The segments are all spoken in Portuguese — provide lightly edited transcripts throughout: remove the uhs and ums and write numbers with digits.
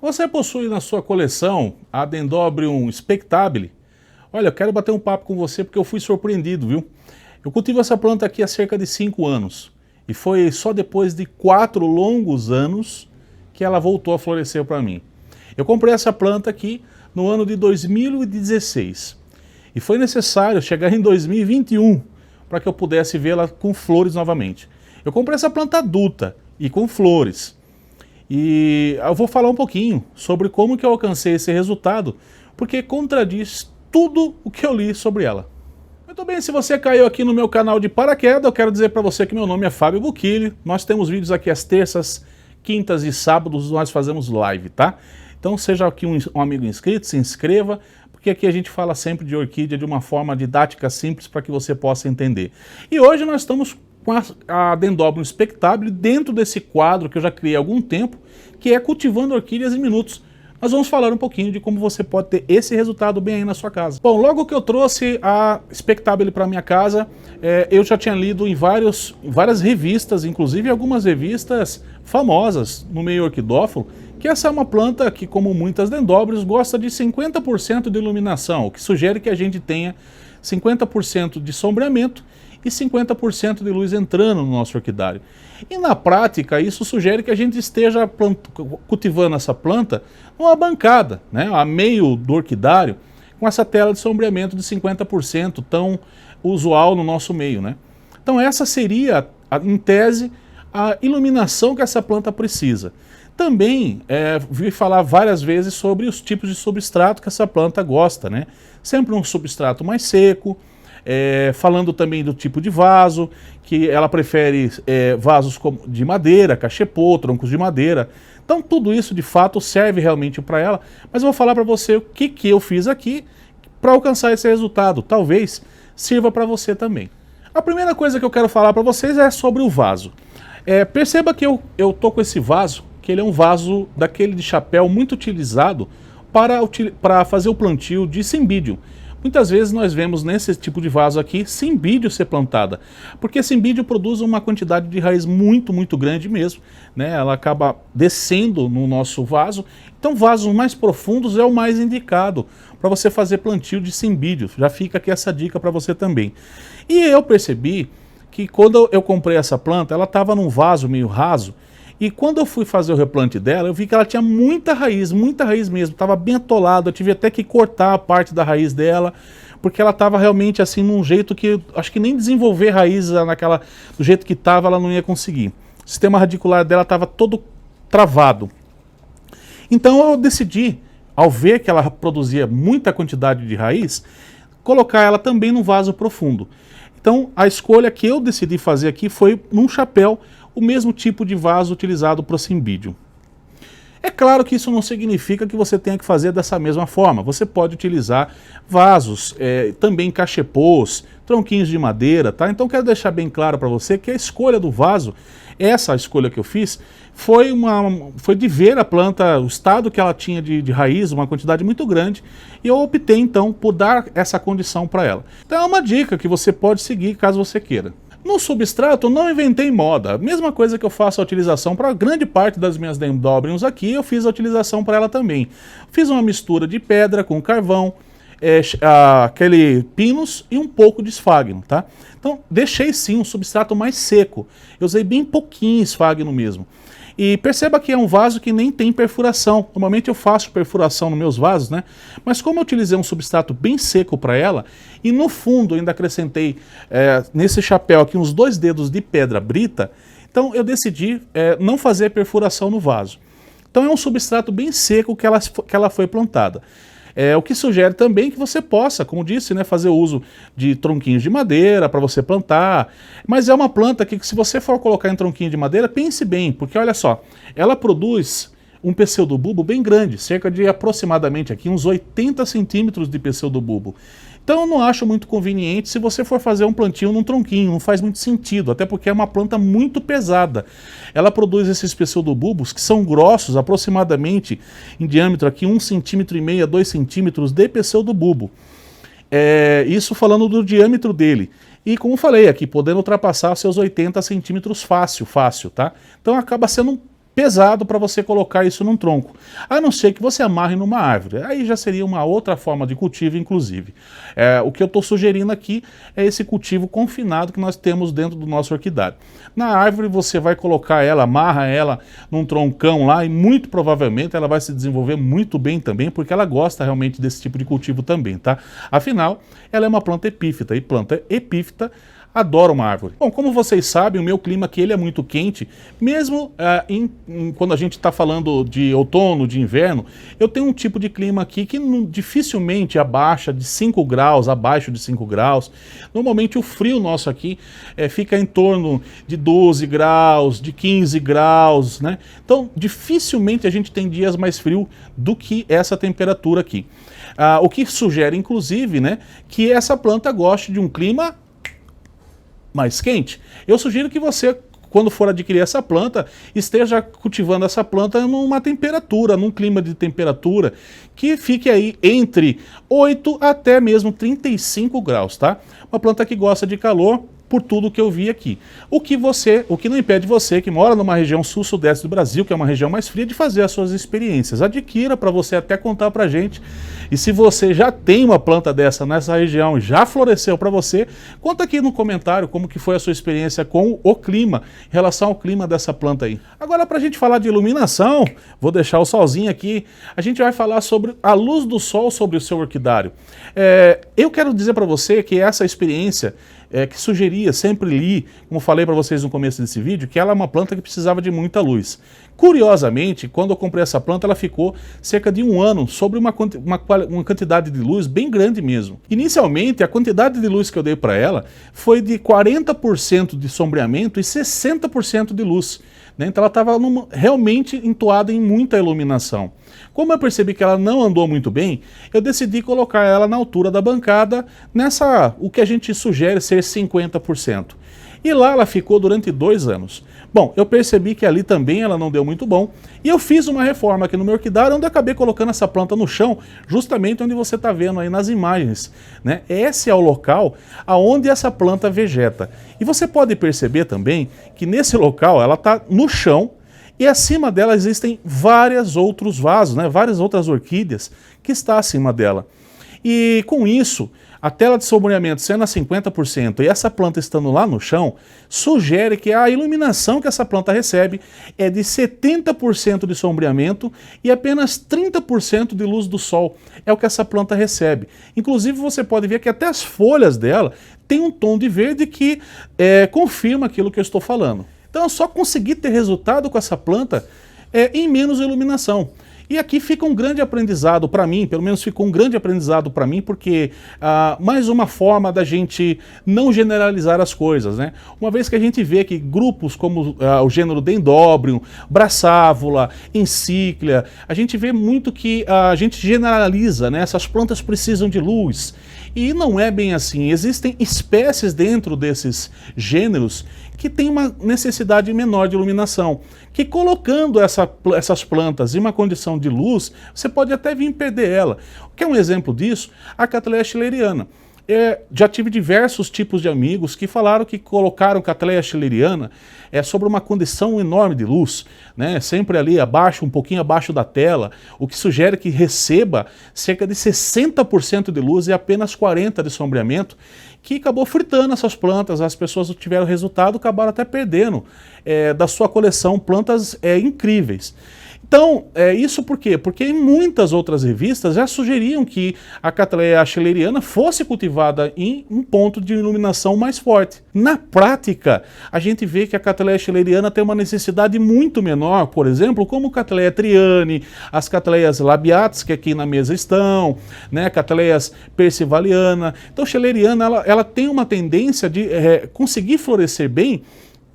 Você possui na sua coleção a Dendrobium spectabile? Olha, eu quero bater um papo com você porque eu fui surpreendido, viu? Eu cultivo essa planta aqui há cerca de 5 anos e foi só depois de 4 longos anos que ela voltou a florescer para mim. Eu comprei essa planta aqui no ano de 2016 e foi necessário chegar em 2021 para que eu pudesse vê-la com flores novamente. Eu comprei essa planta adulta e com flores. E eu vou falar um pouquinho sobre como que eu alcancei esse resultado, porque contradiz tudo o que eu li sobre ela. Muito bem, se você caiu aqui no meu canal de paraquedas, eu quero dizer para você que meu nome é Fábio Buquili. Nós temos vídeos aqui às terças, quintas e sábados, nós fazemos live, tá? Então seja aqui um amigo inscrito, se inscreva, porque aqui a gente fala sempre de orquídea de uma forma didática simples para que você possa entender. E hoje nós estamos com a Dendrobium spectabile dentro desse quadro que eu já criei há algum tempo, que é Cultivando Orquídeas em Minutos. Nós vamos falar um pouquinho de como você pode ter esse resultado bem aí na sua casa. Bom, logo que eu trouxe a spectabile para minha casa, eu já tinha lido em várias revistas, inclusive algumas revistas famosas no meio orquidófilo, que essa é uma planta que, como muitas dendróbiums, gosta de 50% de iluminação, o que sugere que a gente tenha 50% de sombreamento e 50% de luz entrando no nosso orquidário. E na prática, isso sugere que a gente esteja cultivando essa planta numa bancada, né, a meio do orquidário, com essa tela de sombreamento de 50%, tão usual no nosso meio, né? Então essa seria, em tese, a iluminação que essa planta precisa. Também vi falar várias vezes sobre os tipos de substrato que essa planta gosta, né? Sempre um substrato mais seco, falando também do tipo de vaso, que ela prefere vasos de madeira, cachepô, troncos de madeira. Então tudo isso de fato serve realmente para ela, mas eu vou falar para você o que eu fiz aqui para alcançar esse resultado. Talvez sirva para você também. A primeira coisa que eu quero falar para vocês é sobre o vaso. Perceba que eu tô com esse vaso, que ele é um vaso daquele de chapéu muito utilizado para fazer o plantio de Cymbidium. Muitas vezes nós vemos nesse tipo de vaso aqui Cymbidium ser plantada, porque Cymbidium produz uma quantidade de raiz muito grande mesmo, né? Ela acaba descendo no nosso vaso, então vasos mais profundos é o mais indicado para você fazer plantio de Cymbidium. Já fica aqui essa dica para você também. E eu percebi que quando eu comprei essa planta, ela estava num vaso meio raso, e quando eu fui fazer o replante dela, eu vi que ela tinha muita raiz mesmo, estava bem atolada, eu tive até que cortar a parte da raiz dela, porque ela estava realmente assim num jeito que, acho que nem desenvolver raiz do jeito que estava, ela não ia conseguir. O sistema radicular dela estava todo travado. Então eu decidi, ao ver que ela produzia muita quantidade de raiz, colocar ela também num vaso profundo. Então a escolha que eu decidi fazer aqui foi num chapéu, o mesmo tipo de vaso utilizado para o Cymbidium. É claro que isso não significa que você tenha que fazer dessa mesma forma. Você pode utilizar vasos, também cachepôs, tronquinhos de madeira, tá? Então quero deixar bem claro para você que a escolha do vaso, essa escolha que eu fiz, foi de ver a planta, o estado que ela tinha de raiz, uma quantidade muito grande, e eu optei então por dar essa condição para ela. Então é uma dica que você pode seguir caso você queira. No substrato, eu não inventei moda. A mesma coisa que eu faço a utilização para grande parte das minhas dendróbiums aqui, eu fiz a utilização para ela também. Fiz uma mistura de pedra com carvão, aquele pinus e um pouco de esfagno, tá? Então, deixei sim um substrato mais seco. Eu usei bem pouquinho esfagno mesmo. E perceba que é um vaso que nem tem perfuração. Normalmente eu faço perfuração nos meus vasos, né? Mas como eu utilizei um substrato bem seco para ela, e no fundo ainda acrescentei nesse chapéu aqui uns 2 dedos de pedra brita, então eu decidi não fazer perfuração no vaso. Então é um substrato bem seco que ela foi plantada. O que sugere também que você possa, como disse, né, fazer uso de tronquinhos de madeira para você plantar. Mas é uma planta que, se você for colocar em tronquinho de madeira, pense bem, porque olha só, ela produz um pseudobulbo bem grande, cerca de aproximadamente aqui uns 80 centímetros de pseudobulbo. Então eu não acho muito conveniente se você for fazer um plantio num tronquinho, não faz muito sentido, até porque é uma planta muito pesada. Ela produz esses pseudobulbos que são grossos, aproximadamente em diâmetro aqui 1,5 cm a 2 centímetros de pseudobulbo. Isso falando do diâmetro dele. E como falei aqui, podendo ultrapassar seus 80 centímetros fácil, tá? Então acaba sendo pesado para você colocar isso num tronco, a não ser que você amarre numa árvore. Aí já seria uma outra forma de cultivo, inclusive. O que eu estou sugerindo aqui é esse cultivo confinado que nós temos dentro do nosso orquidário. Na árvore você vai colocar ela, amarra ela num troncão lá e muito provavelmente ela vai se desenvolver muito bem também, porque ela gosta realmente desse tipo de cultivo também, tá? Afinal, ela é uma planta epífita e planta epífita adoro uma árvore. Bom, como vocês sabem, o meu clima aqui ele é muito quente, mesmo quando a gente está falando de outono, de inverno, eu tenho um tipo de clima aqui que dificilmente abaixa de 5 graus, abaixo de 5 graus. Normalmente o frio nosso aqui fica em torno de 12 graus, de 15 graus, né? Então, dificilmente a gente tem dias mais frios do que essa temperatura aqui. O que sugere, inclusive, né, que essa planta goste de um clima mais quente. Eu sugiro que você, quando for adquirir essa planta, esteja cultivando essa planta numa temperatura, num clima de temperatura que fique aí entre 8 até mesmo 35 graus, tá? Uma planta que gosta de calor, por tudo que eu vi aqui. O que não impede você, que mora numa região sul-sudeste do Brasil, que é uma região mais fria, de fazer as suas experiências. Adquira para você até contar pra gente. E se você já tem uma planta dessa nessa região, já floresceu para você, conta aqui no comentário como que foi a sua experiência com o clima, em relação ao clima dessa planta aí. Agora, para a gente falar de iluminação, vou deixar o solzinho aqui, a gente vai falar sobre a luz do sol sobre o seu orquidário. Eu quero dizer para você que essa experiência que sugeria, sempre li, como falei para vocês no começo desse vídeo, que ela é uma planta que precisava de muita luz. Curiosamente, quando eu comprei essa planta, ela ficou cerca de 1 ano sobre uma quantidade de luz bem grande mesmo. Inicialmente, a quantidade de luz que eu dei para ela foi de 40% de sombreamento e 60% de luz, né? Então ela estava realmente entoada em muita iluminação. Como eu percebi que ela não andou muito bem, eu decidi colocar ela na altura da bancada, o que a gente sugere ser 50%. E lá ela ficou durante 2 anos. Bom, eu percebi que ali também ela não deu muito bom, e eu fiz uma reforma aqui no meu orquidário, onde eu acabei colocando essa planta no chão, justamente onde você está vendo aí nas imagens, né? Esse é o local aonde essa planta vegeta. E você pode perceber também que nesse local ela está no chão, e acima dela existem vários outros vasos, né? Várias outras orquídeas que estão acima dela. E com isso, a tela de sombreamento sendo a 50% e essa planta estando lá no chão, sugere que a iluminação que essa planta recebe é de 70% de sombreamento e apenas 30% de luz do sol. É o que essa planta recebe. Inclusive você pode ver que até as folhas dela têm um tom de verde que confirma aquilo que eu estou falando. Então eu só consegui ter resultado com essa planta em menos iluminação. E aqui fica um grande aprendizado para mim, pelo menos ficou um grande aprendizado para mim, porque mais uma forma da gente não generalizar as coisas, né? Uma vez que a gente vê que grupos como o gênero Dendrobium, Brassavola, Encíclia, a gente vê muito que a gente generaliza, né? Essas plantas precisam de luz. E não é bem assim. Existem espécies dentro desses gêneros que têm uma necessidade menor de iluminação, que colocando essas plantas em uma condição de luz, você pode até vir perder ela. O que é um exemplo disso? A Cattleya schilleriana. Já tive diversos tipos de amigos que falaram que colocaram Cattleya schilleriana sobre uma condição enorme de luz, né? Sempre ali abaixo, um pouquinho abaixo da tela, o que sugere que receba cerca de 60% de luz e apenas 40% de sombreamento, que acabou fritando essas plantas. As pessoas que tiveram resultado acabaram até perdendo da sua coleção plantas incríveis. Então, isso por quê? Porque em muitas outras revistas já sugeriam que a Cattleya schilleriana fosse cultivada em um ponto de iluminação mais forte. Na prática, a gente vê que a Cattleya schilleriana tem uma necessidade muito menor, por exemplo, como Cattleya triane, as Cattleyas labiatas, que aqui na mesa estão, né, Cattleyas percivaliana. Então, schilleriana, ela tem uma tendência de conseguir florescer bem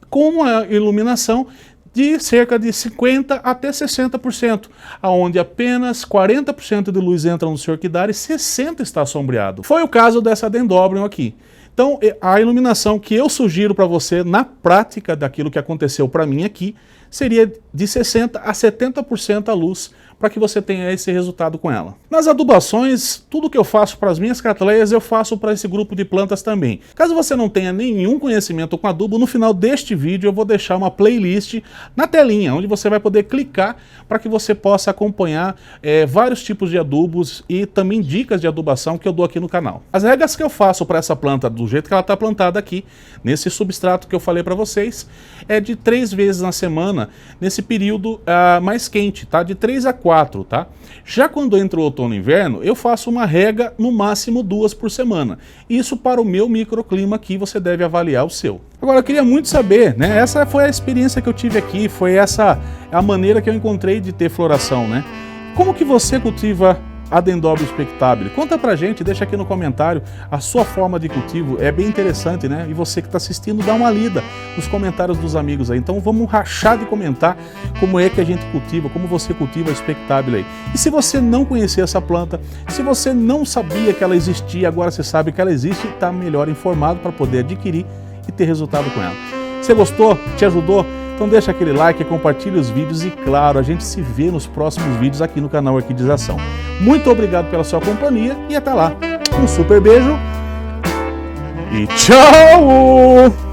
com uma iluminação de cerca de 50% até 60%, onde apenas 40% de luz entra no seu orquidário e 60% está sombreado. Foi o caso dessa Dendrobium aqui. Então, a iluminação que eu sugiro para você, na prática daquilo que aconteceu para mim aqui, seria de 60% a 70% a luz, para que você tenha esse resultado com ela. Nas adubações, tudo que eu faço para as minhas catleias, eu faço para esse grupo de plantas também. Caso você não tenha nenhum conhecimento com adubo, no final deste vídeo eu vou deixar uma playlist na telinha, onde você vai poder clicar para que você possa acompanhar vários tipos de adubos e também dicas de adubação que eu dou aqui no canal. As regras que eu faço para essa planta, do jeito que ela está plantada aqui, nesse substrato que eu falei para vocês, é de 3 vezes na semana, nesse período mais quente, tá? De 3 a 4, tá? Já quando entra o outono e inverno, eu faço uma rega no máximo 2 por semana. Isso para o meu microclima aqui, você deve avaliar o seu. Agora, eu queria muito saber, né? Essa foi a experiência que eu tive aqui, foi essa a maneira que eu encontrei de ter floração, né? Como que você cultiva a Dendrobium spectabile? Conta pra gente, deixa aqui no comentário a sua forma de cultivo, é bem interessante, né? E você que está assistindo, dá uma lida nos comentários dos amigos aí. Então vamos rachar de comentar como é que a gente cultiva, como você cultiva a spectabile aí. E se você não conhecia essa planta, se você não sabia que ela existia, agora você sabe que ela existe e está melhor informado para poder adquirir e ter resultado com ela. Você gostou? Te ajudou? Então deixa aquele like, compartilha os vídeos e claro, a gente se vê nos próximos vídeos aqui no canal Orquidização. Muito obrigado pela sua companhia e até lá. Um super beijo e tchau!